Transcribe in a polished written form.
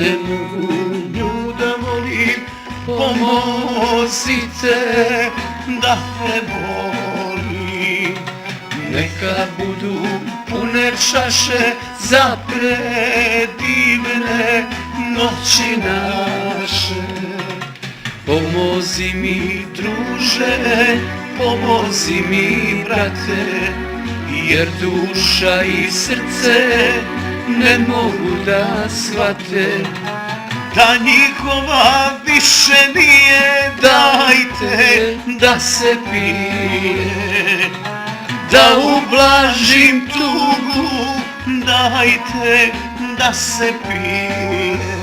ne mogu nju da volim, pomozite da te volim. Neka budu pune čaše za predivne noći naše. Pomozi mi druže, pomozi mi brate, jer duša i srce ne mogu da shvate da njihova više nije. Dajte da se pije, da ublažim tugu, dajte da se pije.